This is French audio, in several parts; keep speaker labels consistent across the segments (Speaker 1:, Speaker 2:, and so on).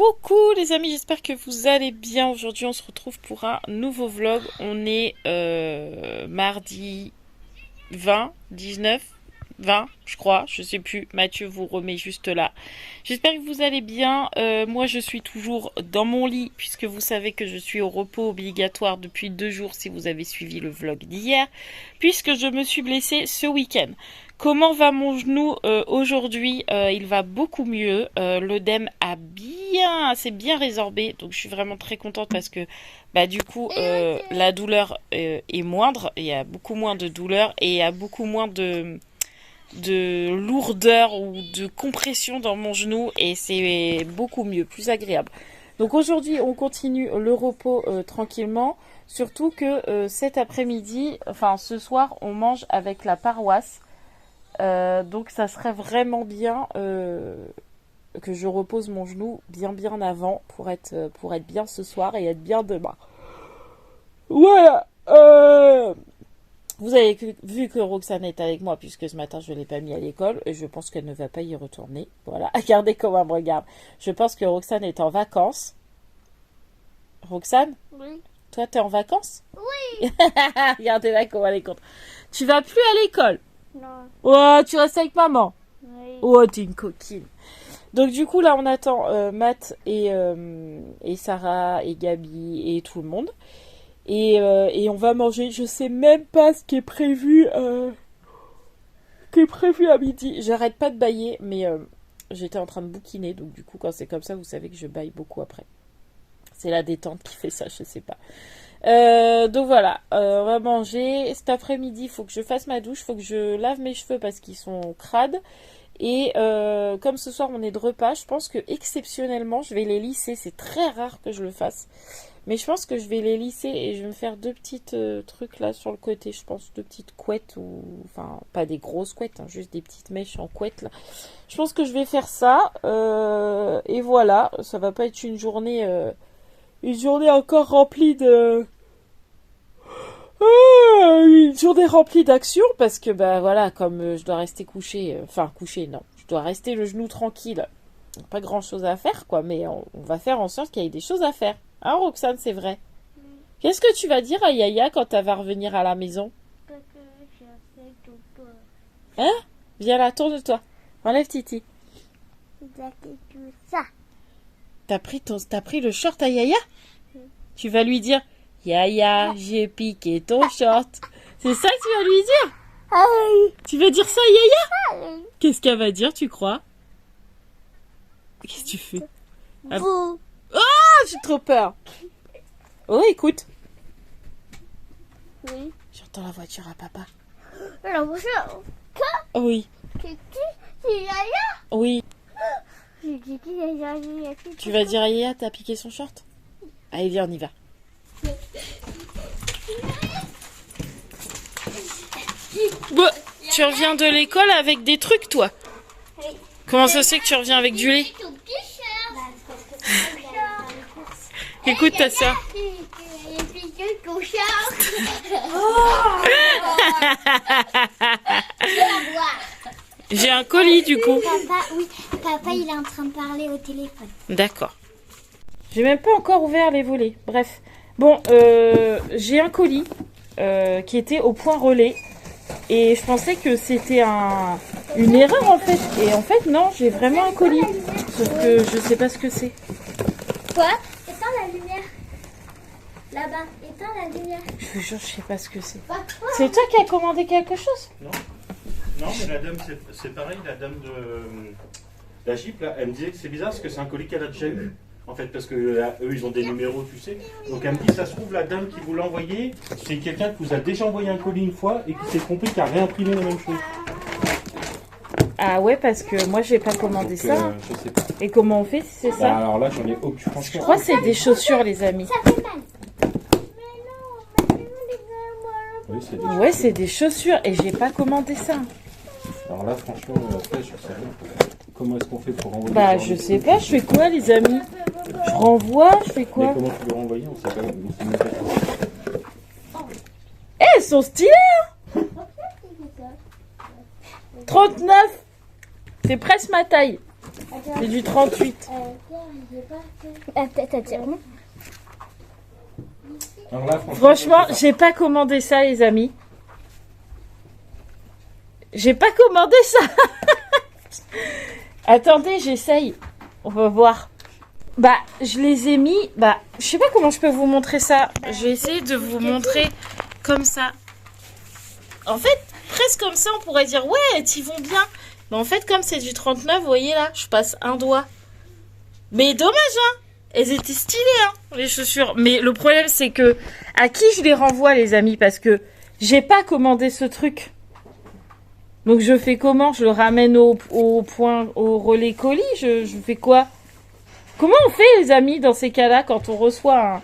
Speaker 1: Coucou les amis, j'espère que vous allez bien. Aujourd'hui on se retrouve pour un nouveau vlog. On est mardi 20, 19, 20 je crois, je sais plus. Mathieu vous remet juste là. J'espère que vous allez bien. Moi je suis toujours dans mon lit puisque vous savez que je suis au repos obligatoire depuis 2 jours si vous avez suivi le vlog d'hier. Puisque je me suis blessée ce week-end. Comment va mon genou aujourd'hui? Il va beaucoup mieux. L'œdème s'est bien résorbé, donc je suis vraiment très contente parce que du coup la douleur est moindre. Il y a beaucoup moins de douleur et il y a beaucoup moins de lourdeur ou de compression dans mon genou et c'est beaucoup mieux, plus agréable. Donc aujourd'hui on continue le repos tranquillement. Surtout que cet après-midi, enfin ce soir, on mange avec la paroisse. Donc ça serait vraiment bien que je repose mon genou bien avant pour être bien ce soir et être bien demain. Voilà. Vous avez vu que Roxane est avec moi puisque ce matin je ne l'ai pas mis à l'école et je pense qu'elle ne va pas y retourner. Voilà, regardez comment elle me regarde. Je pense que Roxane est en vacances. Roxane?
Speaker 2: Oui.
Speaker 1: Toi t'es en vacances?
Speaker 2: Oui.
Speaker 1: Regardez-la comment elle est contente. Tu vas plus à l'école?
Speaker 2: Non.
Speaker 1: Oh, tu restes avec maman?
Speaker 2: Oui.
Speaker 1: Oh, t'es une coquine. Donc du coup là on attend Matt et Sarah et Gabi et tout le monde. Et on va manger. Je sais même pas ce qui est prévu à midi. J'arrête pas de bâiller, mais j'étais en train de bouquiner. Donc du coup quand c'est comme ça, vous savez que je bâille beaucoup après. C'est la détente qui fait ça, je sais pas. Donc voilà, on va manger. Cet après-midi, il faut que je fasse ma douche, il faut que je lave mes cheveux parce qu'ils sont crades. Et comme ce soir on est de repas, je pense que exceptionnellement je vais les lisser. C'est très rare que je le fasse. Mais je pense que je vais les lisser et je vais me faire 2 petites trucs là sur le côté. Je pense 2 petites couettes ou... Enfin, pas des grosses couettes, hein, juste des petites mèches en couette là. Je pense que je vais faire ça. Et voilà, ça va pas être une journée encore remplie de... une journée remplie d'action parce que voilà, comme je dois rester couchée, non, je dois rester le genou tranquille, pas grand chose à faire quoi, mais on va faire en sorte qu'il y ait des choses à faire, hein Roxane, c'est vrai. Qu'est-ce que tu vas dire à Yaya quand elle va revenir à la maison?
Speaker 2: Parce que j'ai fait tout peur.
Speaker 1: Hein? Viens là, tourne-toi, enlève Titi.
Speaker 2: J'ai fait tout ça.
Speaker 1: T'as pris le short à Yaya? Tu vas lui dire Yaya, j'ai piqué ton short. C'est ça que tu vas lui dire?
Speaker 2: Ah oui.
Speaker 1: Tu vas dire ça à Yaya?
Speaker 2: Ah oui.
Speaker 1: Qu'est-ce qu'elle va dire, tu crois? Qu'est-ce que tu fais?
Speaker 2: Vous.
Speaker 1: Ah, j'ai trop peur. Oh, écoute.
Speaker 2: Oui.
Speaker 1: J'entends la voiture à papa.
Speaker 2: Alors, bonjour.
Speaker 1: Oui,
Speaker 2: C'est qui? C'est Yaya.
Speaker 1: oui.
Speaker 2: J'ai dit que Yaya.
Speaker 1: Tu vas dire à Yaya, t'as piqué son short? Allez, viens, on y va. Bon, tu reviens de l'école avec des trucs, toi?
Speaker 2: Oui.
Speaker 1: Comment ça se fait que tu reviens avec du lait?
Speaker 2: Ton t-shirt.
Speaker 1: Écoute ta soeur.
Speaker 2: J'ai piqué ton short.
Speaker 1: J'ai un colis, du coup.
Speaker 2: Papa, il est en train de parler au téléphone.
Speaker 1: D'accord. J'ai même pas encore ouvert les volets. Bref. Bon, j'ai un colis qui était au point relais. Et je pensais que c'était une erreur en fait. Et en fait, non, j'ai vraiment un colis. Sauf que je sais pas ce que c'est.
Speaker 2: Quoi? Éteins la lumière. Là-bas, éteins la lumière.
Speaker 1: Je vous jure, je sais pas ce que c'est. C'est toi qui as commandé quelque chose?
Speaker 3: Non, mais la dame, c'est pareil, la dame de la Jeep, là, elle me disait que c'est bizarre parce que c'est un colis qu'elle a déjà eu. En fait, parce que eux, ils ont des numéros, tu sais. Donc elle me dit, ça se trouve, la dame qui vous l'a envoyé, c'est quelqu'un qui vous a déjà envoyé un colis une fois et qui s'est trompé, qui a réimprimé la même chose.
Speaker 1: Ah ouais, parce que moi, j'ai pas commandé
Speaker 3: Donc,
Speaker 1: ça.
Speaker 3: je sais pas.
Speaker 1: Et comment on fait si c'est ça?
Speaker 3: Alors là, j'en ai aucune.
Speaker 1: Je
Speaker 3: Franchement,
Speaker 1: crois que c'est des chaussures, les amis.
Speaker 2: Ça fait mal.
Speaker 3: oui, c'est des
Speaker 1: Ouais, c'est des chaussures et j'ai pas commandé ça.
Speaker 3: Alors là, franchement, après, je sais rien. Comment est-ce qu'on fait pour renvoyer
Speaker 1: Je sais pas, je fais quoi, les amis? Je renvoie, je fais
Speaker 3: Mais
Speaker 1: quoi?
Speaker 3: comment tu veux renvoyer? On sait pas. On sait même pas.
Speaker 1: Eh, elles sont stylées, hein? 39. C'est presque ma taille. C'est du 38.
Speaker 2: Peut-être dire non.
Speaker 3: Alors là,
Speaker 1: Franchement, j'ai pas commandé ça, les amis. J'ai pas commandé ça. Attendez, j'essaye. On va voir. Bah, je les ai mis. Bah, je sais pas comment je peux vous montrer ça. Je vais essayer de vous montrer comme ça. En fait, presque comme ça, on pourrait dire ouais, t'y vont bien. Mais en fait, comme c'est du 39, vous voyez là, je passe un doigt. Mais dommage, hein. Elles étaient stylées, hein, les chaussures. Mais le problème, c'est que à qui je les renvoie, les amis, parce que j'ai pas commandé ce truc. Donc je fais comment? Je le ramène au relais colis? Je fais quoi? Comment on fait, les amis, dans ces cas-là, quand on reçoit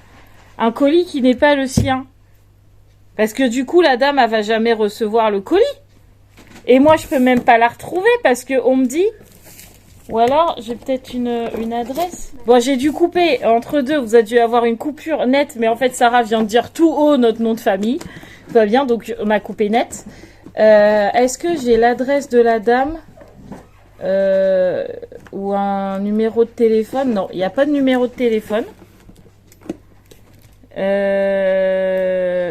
Speaker 1: un colis qui n'est pas le sien? Parce que du coup, la dame, elle va jamais recevoir le colis. Et moi, je peux même pas la retrouver parce que on me dit... Ou alors, j'ai peut-être une adresse. Bon, j'ai dû couper entre deux. Vous avez dû avoir une coupure nette. Mais en fait, Sarah vient de dire tout haut notre nom de famille. Tout va bien, donc on m'a coupé net. Est-ce que j'ai l'adresse de la dame ou un numéro de téléphone? Non, il n'y a pas de numéro de téléphone.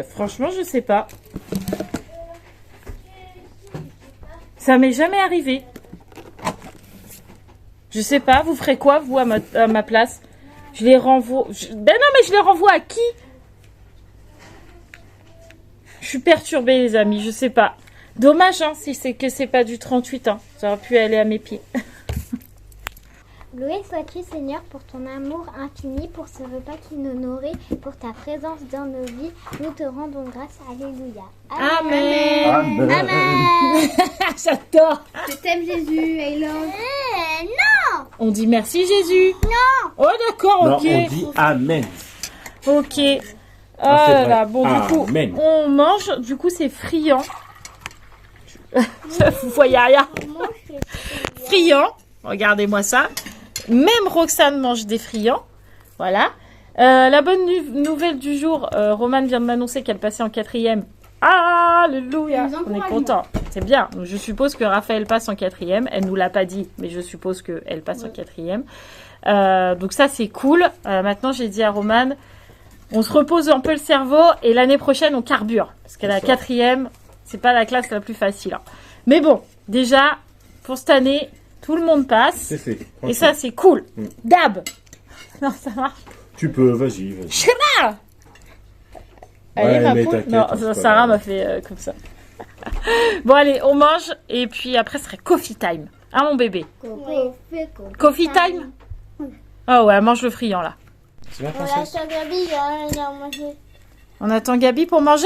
Speaker 1: Franchement, je sais pas. Ça m'est jamais arrivé. Je sais pas, vous ferez quoi, vous, à ma place? Je les renvoie... Ben non, mais je les renvoie à qui? Je suis perturbée, les amis, je sais pas. Dommage, hein, si c'est que c'est pas du 38, hein. Ça aurait pu aller à mes pieds.
Speaker 2: Loué sois-tu, Seigneur, pour ton amour infini, pour ce repas qui nous nourrit, pour ta présence dans nos vies. Nous te rendons grâce. Alléluia.
Speaker 1: Amen.
Speaker 2: Amen.
Speaker 1: J'adore.
Speaker 2: Je t'aime, Jésus. I love. Non.
Speaker 1: On dit merci, Jésus.
Speaker 2: Non.
Speaker 1: Oh, d'accord,
Speaker 3: non,
Speaker 1: ok.
Speaker 3: on dit Amen.
Speaker 1: Ok.
Speaker 3: c'est
Speaker 1: Ah
Speaker 3: vrai.
Speaker 1: là, bon, du coup,
Speaker 3: Amen.
Speaker 1: on mange. Du coup, c'est friand. Vous voyez rien. Friand. Regardez-moi ça. Même Roxane mange des friands. Voilà. La bonne nouvelle du jour, Romane vient de m'annoncer qu'elle passait en 4e. Alléluia. On est content. C'est bien. Donc, je suppose que Raphaël passe en 4e. Elle nous l'a pas dit, mais je suppose qu'elle passe en 4e. Donc ça, c'est cool. Maintenant, j'ai dit à Romane, on se repose un peu le cerveau et l'année prochaine, on carbure. Parce que la 4e, c'est pas la classe la plus facile, hein. Mais bon, déjà, pour cette année... Tout le monde passe.
Speaker 3: C'est fait.
Speaker 1: Et ça, c'est cool. Dab. Non, ça marche.
Speaker 3: Tu peux, vas-y.
Speaker 1: Schéma. Allez, ma poule. Non, Sarah m'a fait comme ça. Bon, allez, on mange. Et puis après, ce serait coffee time. Hein, mon bébé? Coffee time? Oh ouais, mange le friand, là.
Speaker 3: C'est bien, princesse.
Speaker 1: On attend Gabi pour manger?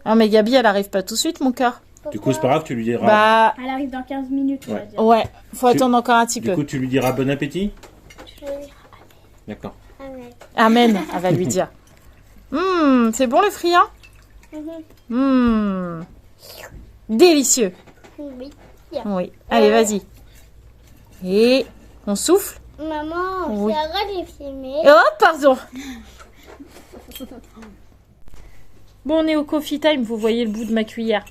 Speaker 1: Ah, mais Gabi, elle arrive pas tout de suite, mon cœur.
Speaker 3: Du coup, c'est pas grave, tu lui diras.
Speaker 1: Bah,
Speaker 2: Elle arrive dans 15 minutes, on va dire.
Speaker 1: ouais, faut attendre encore un petit
Speaker 3: Du
Speaker 1: peu.
Speaker 3: coup, tu lui diras bon appétit. D'accord.
Speaker 1: Amen, elle va lui dire. C'est bon le friand? Délicieux.
Speaker 2: Oui.
Speaker 1: Oui. Allez, vas-y. Et on souffle.
Speaker 2: Maman,
Speaker 1: Oui.
Speaker 2: c'est vrai de filmer.
Speaker 1: Oh, pardon. Bon, on est au coffee time. Vous voyez le bout de ma cuillère.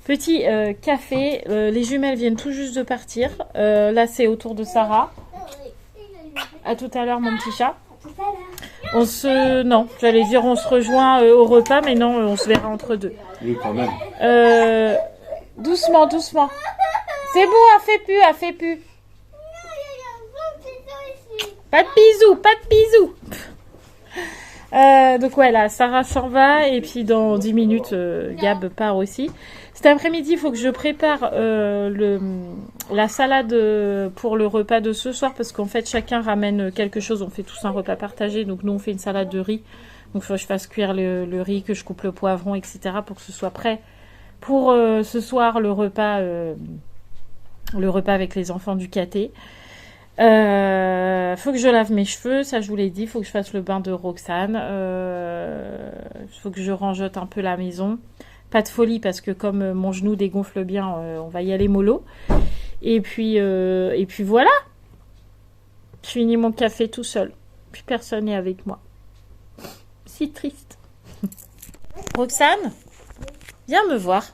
Speaker 1: Petit café. Les jumelles viennent tout juste de partir. Là, c'est au tour de Sarah. À tout à l'heure, mon petit chat. On se... Non, j'allais dire on se rejoint au repas, mais non, on se verra entre deux.
Speaker 3: Oui, quand même.
Speaker 1: Doucement, doucement. C'est bon, elle fait plus. Pas de bisous, pas de bisous. Donc ouais, là, Sarah s'en va et puis dans 10 minutes, Gab part aussi. Cet après-midi, il faut que je prépare la salade pour le repas de ce soir parce qu'en fait, chacun ramène quelque chose. On fait tous un repas partagé. Donc nous, on fait une salade de riz. Donc il faut que je fasse cuire le riz, que je coupe le poivron, etc. pour que ce soit prêt pour ce soir, le repas avec les enfants du caté. Faut que je lave mes cheveux, ça je vous l'ai dit. Faut que je fasse le bain de Roxane. Faut que je rangeote un peu la maison. Pas de folie parce que comme mon genou dégonfle bien, on va y aller mollo. Et puis voilà. Je finis mon café tout seul. Puis personne n'est avec moi. Si triste. Roxane, viens me voir.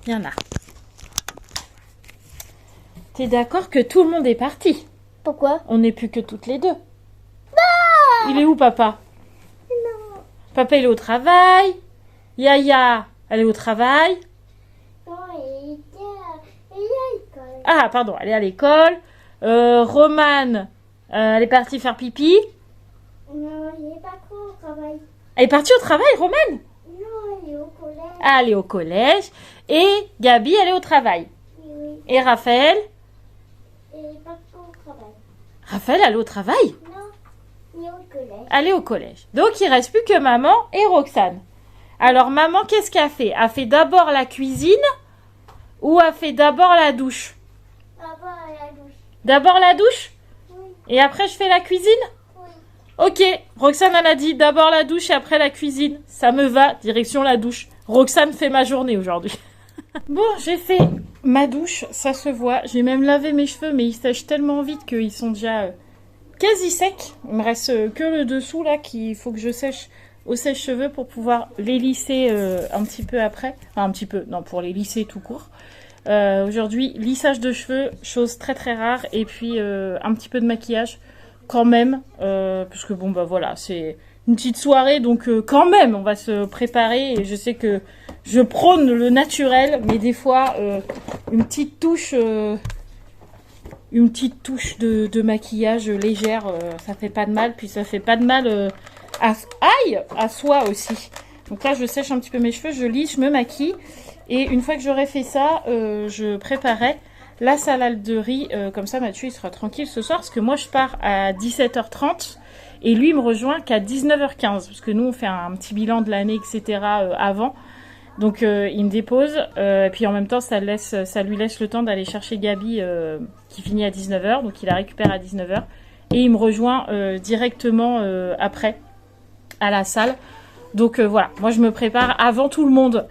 Speaker 1: Viens là. T'es d'accord que tout le monde est parti?
Speaker 2: Pourquoi?
Speaker 1: On n'est plus que toutes les deux. Il est où, papa?
Speaker 2: Non.
Speaker 1: Papa, il est au travail. Yaya, elle est au travail.
Speaker 2: Non, il était à l'école.
Speaker 1: Ah, pardon, elle est à l'école. Romane, elle est partie faire pipi.
Speaker 2: Non, il n'est pas trop au travail.
Speaker 1: Elle est partie au travail, Romane?
Speaker 2: Non, il est au collège.
Speaker 1: Ah, elle est au collège. Et Gabi, elle est au travail.
Speaker 2: Oui,
Speaker 1: Et Raphaël?
Speaker 2: il n'est pas trop au travail.
Speaker 1: Raphaël, elle est au travail?
Speaker 2: Non, il est au collège.
Speaker 1: Elle est au collège. Donc, il reste plus que maman et Roxane. Alors, maman, qu'est-ce qu'elle fait? Elle fait d'abord la cuisine ou elle fait d'abord la douche?
Speaker 2: Papa à la douche.
Speaker 1: D'abord la douche?
Speaker 2: Oui,
Speaker 1: Et après, je fais la cuisine?
Speaker 2: oui.
Speaker 1: Ok, Roxane, elle a dit d'abord la douche et après la cuisine. Ça me va, direction la douche. Roxane fait ma journée aujourd'hui. Bon, j'ai fait ma douche, ça se voit. J'ai même lavé mes cheveux, mais ils sèchent tellement vite qu'ils sont déjà quasi secs. Il me reste que le dessous là qu'il faut que je sèche au sèche-cheveux pour pouvoir les lisser un petit peu après. Enfin, un petit peu, non, pour les lisser tout court. Aujourd'hui, lissage de cheveux, chose très très rare. Et puis un petit peu de maquillage quand même. Parce que bon, bah voilà, c'est une petite soirée. Donc quand même, on va se préparer. Et je sais que je prône le naturel. Mais des fois, une petite touche de maquillage légère, ça fait pas de mal. Puis ça fait pas de mal à soi aussi. Donc là, je sèche un petit peu mes cheveux, je lisse, je me maquille. Et une fois que j'aurai fait ça, je préparerai la salade de riz. Comme ça, Mathieu, il sera tranquille ce soir. Parce que moi, je pars à 17h30. Et lui, il me rejoint qu'à 19h15. Parce que nous, on fait un petit bilan de l'année, etc. Avant. Donc, il me dépose. Et puis, en même temps, ça lui laisse le temps d'aller chercher Gabi, qui finit à 19h. Donc, il la récupère à 19h. Et il me rejoint directement après, à la salle. Donc, voilà. Moi, je me prépare avant tout le monde.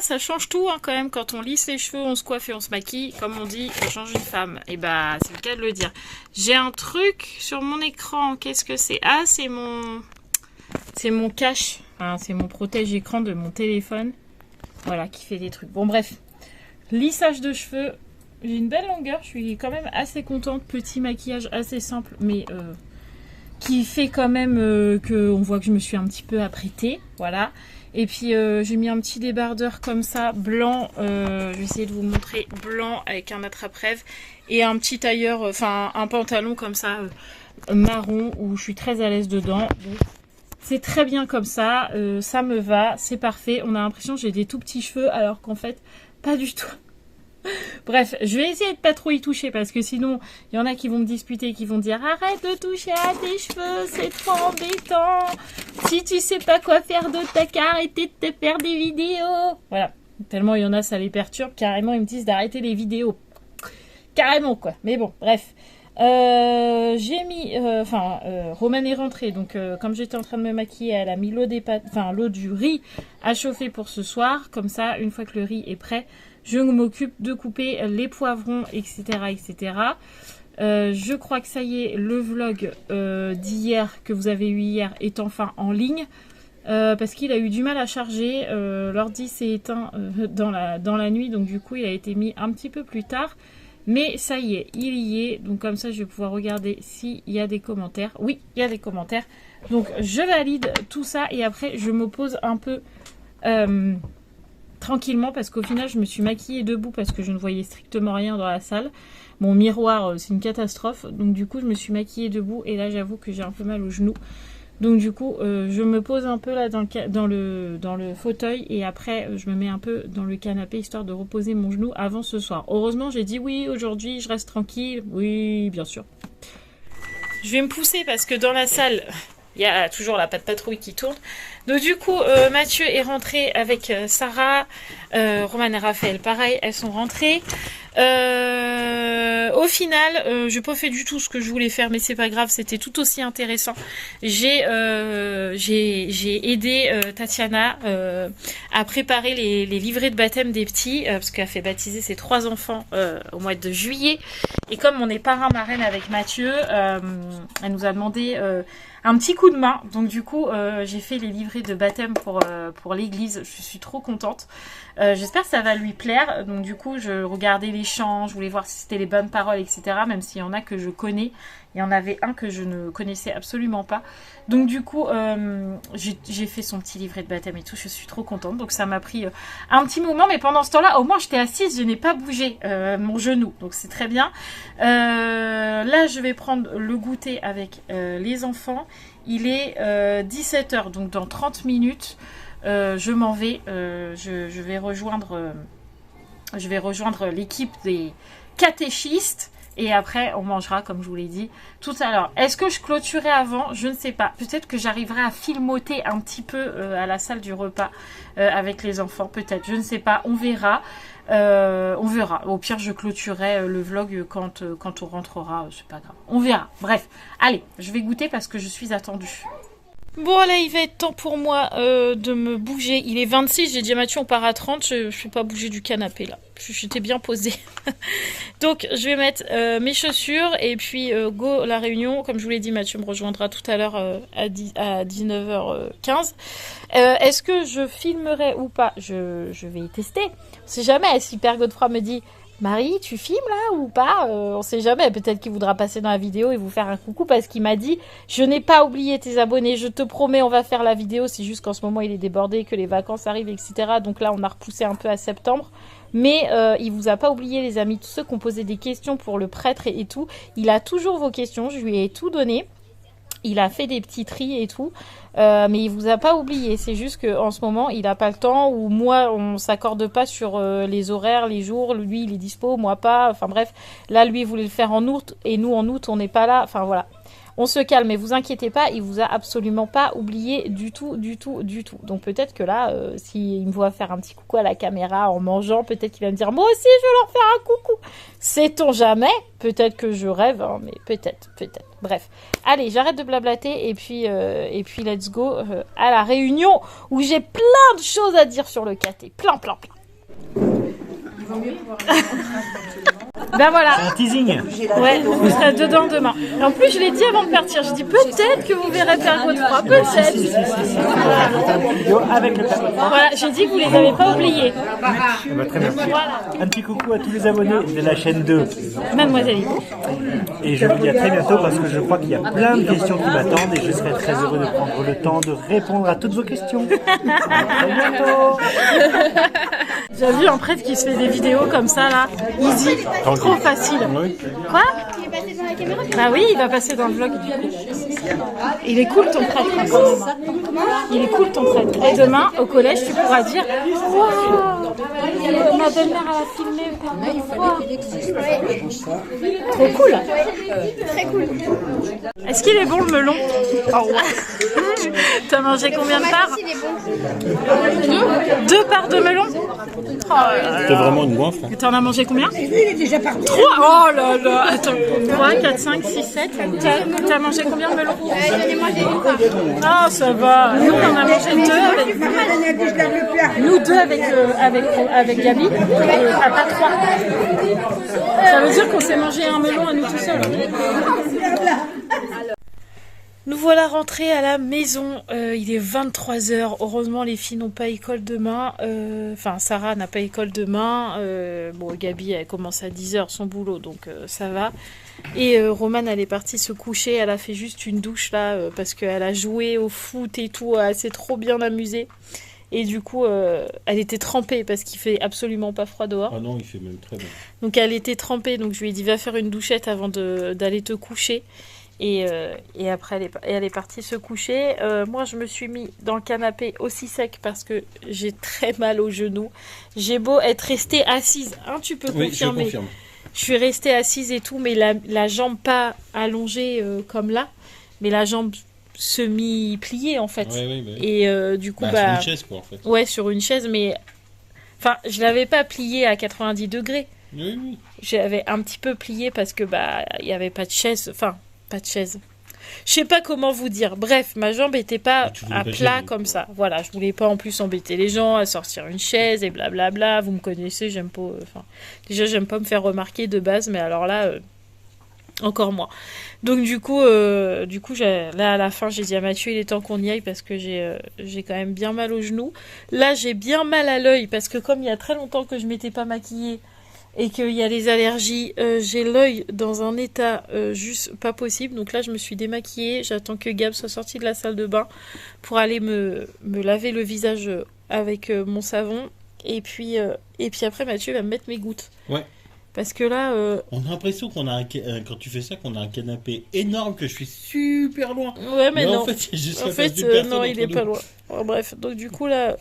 Speaker 1: Ça change tout hein, quand même, quand on lisse les cheveux, on se coiffe et on se maquille, comme on dit, ça change une femme. Et bah c'est le cas de le dire. J'ai un truc sur mon écran, qu'est-ce que c'est? Ah, c'est mon cache, hein, c'est mon protège-écran de mon téléphone. Voilà, qui fait des trucs. Bon bref, lissage de cheveux, j'ai une belle longueur, je suis quand même assez contente. Petit maquillage assez simple, mais qui fait quand même qu'on voit que je me suis un petit peu apprêtée, voilà. Et puis j'ai mis un petit débardeur comme ça, blanc, je vais essayer de vous montrer, blanc avec un attrape-rêve et un petit tailleur, enfin un pantalon comme ça, marron, où je suis très à l'aise dedans. Donc, c'est très bien comme ça, ça me va, c'est parfait. On a l'impression que j'ai des tout petits cheveux alors qu'en fait, pas du tout. Bref, je vais essayer de pas trop y toucher parce que sinon, il y en a qui vont me disputer, qui vont dire arrête de toucher à tes cheveux, c'est trop embêtant. Si tu sais pas quoi faire d'autre, t'as qu'à arrêter de te faire des vidéos. Voilà, tellement il y en a, ça les perturbe. Carrément, ils me disent d'arrêter les vidéos. Carrément, quoi. Mais bon, bref. J'ai mis... Romane est rentrée. Donc, comme j'étais en train de me maquiller, elle a mis l'eau l'eau du riz à chauffer pour ce soir. Comme ça, une fois que le riz est prêt, je m'occupe de couper les poivrons, etc. etc. Je crois que ça y est, le vlog d'hier, que vous avez eu hier, est enfin en ligne. Parce qu'il a eu du mal à charger. L'ordi s'est éteint dans la nuit. Donc du coup, il a été mis un petit peu plus tard. Mais ça y est, il y est. Donc comme ça, je vais pouvoir regarder s'il y a des commentaires. Oui, il y a des commentaires. Donc je valide tout ça. Et après, je m'oppose un peu... tranquillement parce qu'au final je me suis maquillée debout parce que je ne voyais strictement rien dans la salle. Mon miroir c'est une catastrophe, donc du coup je me suis maquillée debout et là j'avoue que j'ai un peu mal aux genoux. Donc du coup je me pose un peu là dans le fauteuil et après je me mets un peu dans le canapé histoire de reposer mon genou avant ce soir. Heureusement j'ai dit oui, aujourd'hui je reste tranquille. Oui bien sûr. Je vais me pousser parce que dans la salle Il y a toujours la patte patrouille qui tourne. Donc du coup, Mathieu est rentré avec Sarah, Roman et Raphaël, pareil, elles sont rentrées. Au final, j'ai pas fait du tout ce que je voulais faire, mais c'est pas grave, c'était tout aussi intéressant. J'ai aidé Tatiana à préparer les livrets de baptême des petits, parce qu'elle a fait baptiser ses 3 enfants au mois de juillet. Et comme on est parrain-marraine avec Mathieu, elle nous a demandé un petit coup de main. Donc du coup, j'ai fait les livrets de baptême pour l'église. Je suis trop contente. J'espère que ça va lui plaire. Donc du coup, je regardais les chants, je voulais voir si c'était les bonnes paroles, etc. Même s'il y en a que je connais. Il y en avait un que je ne connaissais absolument pas. Donc du coup, j'ai fait son petit livret de baptême et tout. Je suis trop contente. Donc ça m'a pris un petit moment. Mais pendant ce temps-là, au moins j'étais assise. Je n'ai pas bougé mon genou. Donc c'est très bien. Là, je vais prendre le goûter avec les enfants. Il est 17h. Donc dans 30 minutes, je m'en vais. Je vais rejoindre l'équipe des catéchistes. Et après, on mangera, comme je vous l'ai dit, tout à l'heure. Est-ce que je clôturerai avant? Je ne sais pas. Peut-être que j'arriverai à filmoter un petit peu à la salle du repas avec les enfants. Peut-être, je ne sais pas. On verra. On verra. Au pire, je clôturerai le vlog quand on rentrera. C'est pas grave. On verra. Bref. Allez, je vais goûter parce que je suis attendue. Bon, là, il va être temps pour moi de me bouger. Il est 26, j'ai dit à Mathieu, on part à 30. Je ne vais pas bouger du canapé, là. J'étais bien posée. Donc, je vais mettre mes chaussures et puis go la réunion. Comme je vous l'ai dit, Mathieu me rejoindra tout à l'heure à 19h15. Est-ce que je filmerai ou pas? Je vais y tester. On sait jamais. Si Père Godefroy me dit... Marie, tu filmes là ou pas? On sait jamais, peut-être qu'il voudra passer dans la vidéo et vous faire un coucou parce qu'il m'a dit « Je n'ai pas oublié tes abonnés, je te promets, on va faire la vidéo. » C'est juste qu'en ce moment, il est débordé, que les vacances arrivent, etc. Donc là, on a repoussé un peu à septembre. Mais il vous a pas oublié, les amis, tous ceux qui ont posé des questions pour le prêtre et tout. Il a toujours vos questions, je lui ai tout donné. Il a fait des petits tris et tout, mais il vous a pas oublié. C'est juste qu'en ce moment, il a pas le temps, ou moi, on s'accorde pas sur les horaires, les jours. Lui, il est dispo, moi pas. Enfin bref, là, lui, il voulait le faire en août, et nous, en août, on n'est pas là. Enfin voilà. On se calme, mais vous inquiétez pas, il vous a absolument pas oublié du tout. Donc peut-être que là, s'il me voit faire un petit coucou à la caméra en mangeant, peut-être qu'il va me dire « Moi aussi, je vais leur faire un coucou !» Sait-on jamais? Peut-être que je rêve, hein, mais peut-être. Bref. Allez, j'arrête de blablater et puis let's go à la réunion où j'ai plein de choses à dire sur le caté. Plein. Ben voilà.
Speaker 4: C'est un teasing.
Speaker 1: Ouais, vous serez dedans demain. Et en plus, je l'ai dit avant de partir. Je dis peut-être que vous verrez Père Godefroy. Peut-être.
Speaker 4: Avec le Père Godefroy.
Speaker 1: Voilà, j'ai dit que vous les avez pas oubliés.
Speaker 4: Très bien.
Speaker 1: Voilà.
Speaker 4: Un petit coucou à tous les abonnés de la chaîne 2.
Speaker 1: Mademoiselle.
Speaker 4: Et je vous dis à très bientôt parce que je crois qu'il y a plein de questions qui m'attendent et je serai très heureux de prendre le temps de répondre à toutes vos questions. À très bientôt.
Speaker 1: J'ai vu un prêtre qui se fait des vidéos comme ça là, easy, trop facile. Quoi?
Speaker 2: Il est passé dans la caméra?
Speaker 1: Bah oui, il va passer dans le vlog du coup. Il est cool ton prêtre hein, quand même. Il est cool ton prêtre. Et demain au collège tu pourras dire waouh, ma belle-mère elle a filmé trop cool.
Speaker 2: Très cool.
Speaker 1: Est-ce qu'il est bon le melon? T'as mangé combien de parts?
Speaker 2: Il est bon.
Speaker 1: 2 parts de melon?
Speaker 3: C'était vraiment une goinfre.
Speaker 1: Et t'en as mangé combien? Il est déjà parti. 3? Oh là là. Attends. 3, 4, 5, 6, 7. T'as mangé combien de melon?
Speaker 2: J'en ai mangé une part.
Speaker 1: Ah, ça va. Nous, on en a mangé 2 avec... Nous 2 avec Gabi. Et papa 3. Ça veut dire qu'on s'est mangé un melon à nous tout seuls. Nous voilà rentrés à la maison, il est 23h, heureusement les filles n'ont pas école demain, enfin Sarah n'a pas école demain, bon Gabi elle commence à 10h son boulot donc ça va, et Romane elle est partie se coucher, elle a fait juste une douche là parce qu'elle a joué au foot et tout, elle s'est trop bien amusée. Et du coup, elle était trempée parce qu'il fait absolument pas froid dehors.
Speaker 3: Ah non, il fait même très bien.
Speaker 1: Donc elle était trempée, donc je lui ai dit va faire une douchette avant d'aller te coucher. Et après, elle est partie se coucher. Moi, je me suis mis dans le canapé aussi sec parce que j'ai très mal au genou. J'ai beau être restée assise, hein, tu peux confirmer.
Speaker 3: Je confirme.
Speaker 1: Je suis restée assise et tout, mais la jambe pas allongée comme là, mais la jambe semi-plié en fait.
Speaker 5: Ouais.
Speaker 1: Et du coup,
Speaker 5: Sur une chaise, quoi, en fait.
Speaker 1: ouais, sur une chaise, mais enfin, je l'avais pas plié à 90 degrés.
Speaker 5: Oui.
Speaker 1: J'avais un petit peu plié parce que il y avait pas de chaise, enfin, pas de chaise. Je sais pas comment vous dire. Bref, ma jambe était pas
Speaker 5: tu voulais
Speaker 1: à
Speaker 5: pas
Speaker 1: plat
Speaker 5: gêner,
Speaker 1: comme
Speaker 5: quoi.
Speaker 1: ça. Voilà, je voulais pas en plus embêter les gens à sortir une chaise et blablabla. Vous me connaissez, j'aime pas. Enfin, déjà, j'aime pas me faire remarquer de base, mais alors là, encore moins. Donc du coup, là à la fin, j'ai dit à Mathieu, il est temps qu'on y aille parce que j'ai quand même bien mal au genou. Là, j'ai bien mal à l'œil parce que comme il y a très longtemps que je m'étais pas maquillée et qu'il y a les allergies, j'ai l'œil dans un état juste pas possible. Donc là, je me suis démaquillée. J'attends que Gab soit sorti de la salle de bain pour aller me laver le visage avec mon savon. Et puis après, Mathieu va me mettre mes gouttes.
Speaker 5: Ouais.
Speaker 1: Parce que là...
Speaker 5: On a l'impression qu'on a quand tu fais ça, qu'on a un canapé énorme, que je suis super loin.
Speaker 1: Ouais, mais non.
Speaker 5: En fait, il y a juste
Speaker 1: En
Speaker 5: la
Speaker 1: fait,
Speaker 5: place d'une personne
Speaker 1: non, il
Speaker 5: entre
Speaker 1: est
Speaker 5: nous.
Speaker 1: pas loin. Oh, bref, donc du coup, là,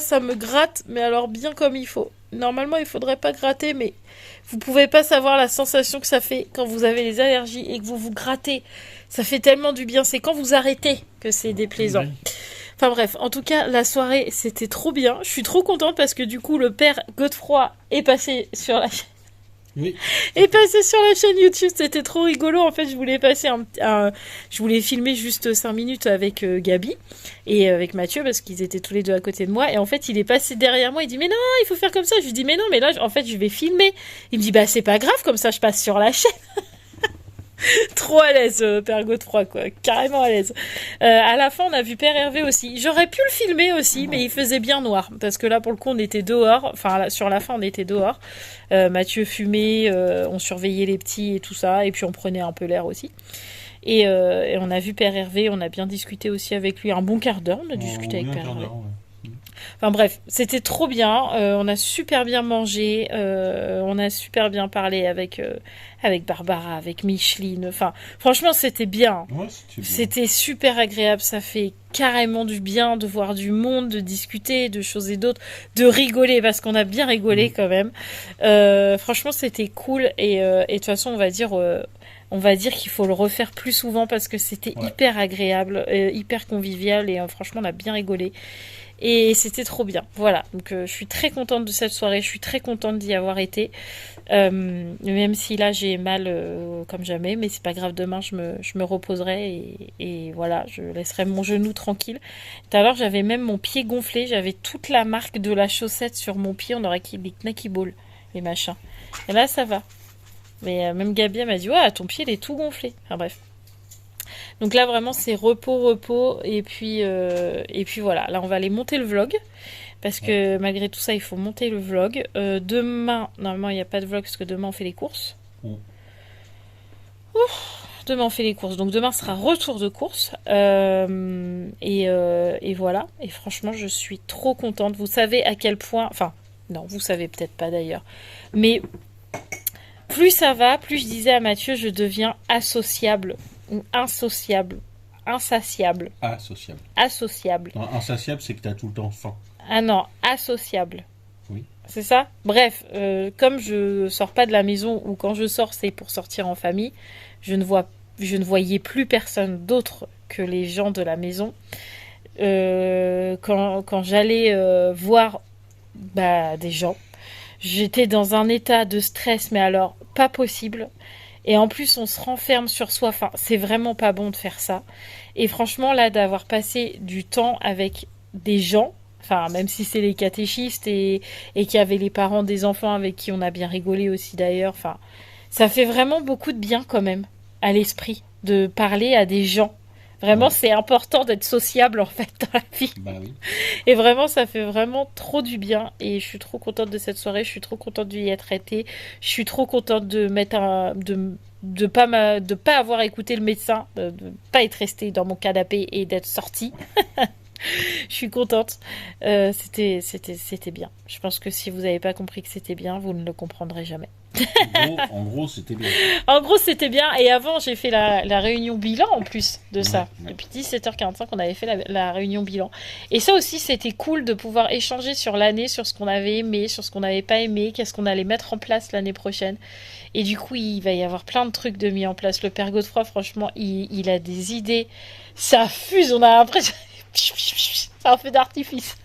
Speaker 1: ça me gratte, mais alors bien comme il faut. Normalement, il faudrait pas gratter, mais vous pouvez pas savoir la sensation que ça fait quand vous avez les allergies et que vous vous grattez. Ça fait tellement du bien. C'est quand vous arrêtez que c'est déplaisant.
Speaker 5: Oui.
Speaker 1: Enfin bref, en tout cas, la soirée, c'était trop bien. Je suis trop contente parce que du coup, le père Godefroy est passé sur la chaîne.
Speaker 5: Oui.
Speaker 1: Et passer sur la chaîne YouTube, c'était trop rigolo. En fait, je voulais passer je voulais filmer juste 5 minutes avec Gabi et avec Mathieu parce qu'ils étaient tous les deux à côté de moi. Et en fait, il est passé derrière moi. Il dit mais non, il faut faire comme ça. Je lui dis mais non, mais là, en fait, je vais filmer. Il me dit bah c'est pas grave, comme ça, je passe sur la chaîne. Trop à l'aise, Père Godefroy, quoi. Carrément à l'aise. À la fin, on a vu Père Hervé aussi. J'aurais pu le filmer aussi, mais il faisait bien noir. Parce que là, pour le coup, on était dehors. Enfin, sur la fin, on était dehors. Mathieu fumait, on surveillait les petits et tout ça. Et puis, on prenait un peu l'air aussi. Et on a vu Père Hervé. On a bien discuté aussi avec lui. Un bon quart d'heure, on a discuté avec Père Hervé. Enfin bref, c'était trop bien. On a super bien mangé. On a super bien parlé avec Barbara, avec Micheline. Enfin, franchement, c'était bien.
Speaker 5: Ouais, c'était bien.
Speaker 1: C'était super agréable. Ça fait carrément du bien de voir du monde, de discuter de choses et d'autres, de rigoler parce qu'on a bien rigolé quand même. Franchement, c'était cool. Et de toute façon, on va dire qu'il faut le refaire plus souvent parce que c'était hyper agréable, hyper convivial et franchement, on a bien rigolé. Et c'était trop bien. Voilà. Donc, je suis très contente de cette soirée. Je suis très contente d'y avoir été. Même si là, j'ai mal comme jamais. Mais c'est pas grave. Demain, je me reposerai. Et voilà, je laisserai mon genou tranquille. Tout à l'heure, j'avais même mon pied gonflé. J'avais toute la marque de la chaussette sur mon pied. On aurait des knacky balls, les machins. Et là, ça va. Mais même Gabi, elle m'a dit, ouais, ton pied, il est tout gonflé. Enfin, bref. Donc là vraiment c'est repos et puis voilà, là on va aller monter le vlog parce que malgré tout ça il faut monter le vlog. Demain normalement il n'y a pas de vlog parce que demain on fait les courses. Demain on fait les courses, donc demain sera retour de course et voilà. Et franchement je suis trop contente. Vous savez à quel point, enfin non vous savez peut-être pas d'ailleurs, mais plus ça va, plus je disais à Mathieu je deviens associable. Ou insociable. Insatiable. Associable.
Speaker 5: Non, insatiable, c'est que t'as tout le temps faim.
Speaker 1: Ah non, associable.
Speaker 5: Oui.
Speaker 1: C'est ça ? Bref, comme je sors pas de la maison ou quand je sors, c'est pour sortir en famille, je ne voyais plus personne d'autre que les gens de la maison. Quand j'allais voir des gens, j'étais dans un état de stress, mais alors pas possible. Et en plus, on se renferme sur soi. Enfin, c'est vraiment pas bon de faire ça. Et franchement, là, d'avoir passé du temps avec des gens, enfin, même si c'est les catéchistes et qu'il y avait les parents des enfants avec qui on a bien rigolé aussi d'ailleurs, enfin, ça fait vraiment beaucoup de bien quand même à l'esprit de parler à des gens. Vraiment, c'est important d'être sociable en fait dans la vie.
Speaker 5: Bah oui.
Speaker 1: Et vraiment, ça fait vraiment trop du bien. Et je suis trop contente de cette soirée. Je suis trop contente d'y être été. Je suis trop contente de de pas avoir écouté le médecin, de pas être restée dans mon canapé et d'être sortie. Je suis contente. C'était bien. Je pense que si vous n'avez pas compris que c'était bien, vous ne le comprendrez jamais.
Speaker 5: En gros, c'était bien.
Speaker 1: En gros, c'était bien. Et avant, j'ai fait la réunion bilan en plus de ça.
Speaker 5: Ouais.
Speaker 1: Depuis 17h45, on avait fait la réunion bilan. Et ça aussi, c'était cool de pouvoir échanger sur l'année, sur ce qu'on avait aimé, sur ce qu'on n'avait pas aimé, qu'est-ce qu'on allait mettre en place l'année prochaine. Et du coup, il va y avoir plein de trucs de mis en place. Le Père Godefroy, franchement, il a des idées. Ça fuse, on a l'impression... C'est un feu d'artifice.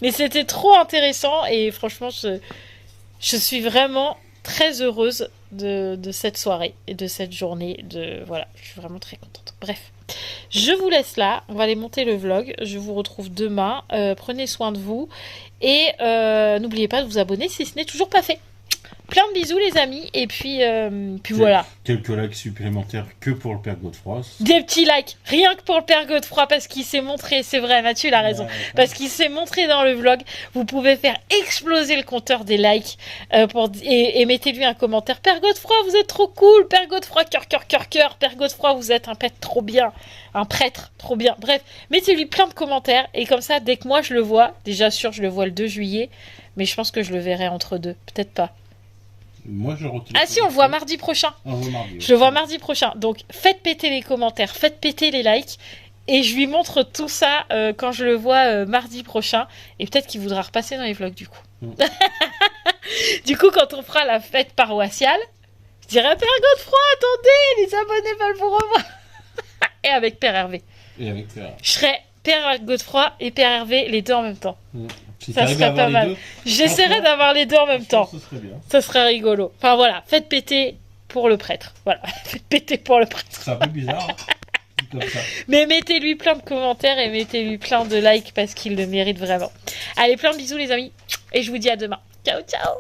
Speaker 1: Mais c'était trop intéressant et franchement, je suis vraiment très heureuse de cette soirée et de cette journée. Voilà, je suis vraiment très contente. Bref, je vous laisse là. On va aller monter le vlog. Je vous retrouve demain. Prenez soin de vous. Et n'oubliez pas de vous abonner si ce n'est toujours pas fait. Plein de bisous les amis. Et puis voilà.
Speaker 5: Quelques likes supplémentaires que pour le Père Godefroy.
Speaker 1: Des petits likes, rien que pour le Père Godefroy, parce qu'il s'est montré, c'est vrai, Mathieu il a raison, parce qu'il s'est montré dans le vlog. Vous pouvez faire exploser le compteur des likes et mettez-lui un commentaire. Père Godefroy, vous êtes trop cool, Père Godefroy, cœur, cœur, cœur, cœur, Père Godefroy, vous êtes un prêtre trop bien, un prêtre trop bien. Bref, mettez-lui plein de commentaires, et comme ça, dès que moi je le vois, déjà sûr, je le vois le 2 juillet, mais je pense que je le verrai entre deux, peut-être pas.
Speaker 5: Moi, je retire.
Speaker 1: Ah si, on le voit mardi prochain.
Speaker 5: On le voit mardi.
Speaker 1: Je le vois mardi prochain. Donc, faites péter les commentaires, faites péter les likes. Et je lui montre tout ça quand je le vois mardi prochain. Et peut-être qu'il voudra repasser dans les vlogs du coup. Du coup, quand on fera la fête paroissiale, je dirai Père Godefroy, attendez, les abonnés veulent vous revoir. Et avec Père Hervé.
Speaker 5: Et avec Père.
Speaker 1: Je serai Père Godefroy et Père Hervé, les deux en même temps.
Speaker 5: Si
Speaker 1: Ça
Speaker 5: t'arrives à
Speaker 1: serait pas
Speaker 5: avoir les
Speaker 1: mal.
Speaker 5: deux,
Speaker 1: J'essaierai
Speaker 5: franchement,
Speaker 1: d'avoir les deux en même temps.
Speaker 5: Ce serait bien.
Speaker 1: Ça serait rigolo. Enfin voilà, faites péter pour le prêtre. Voilà, faites péter pour le prêtre.
Speaker 5: C'est un peu bizarre. Dit comme ça.
Speaker 1: Mais mettez-lui plein de commentaires et mettez-lui plein de likes parce qu'il le mérite vraiment. Allez, plein de bisous les amis. Et je vous dis à demain. Ciao, ciao.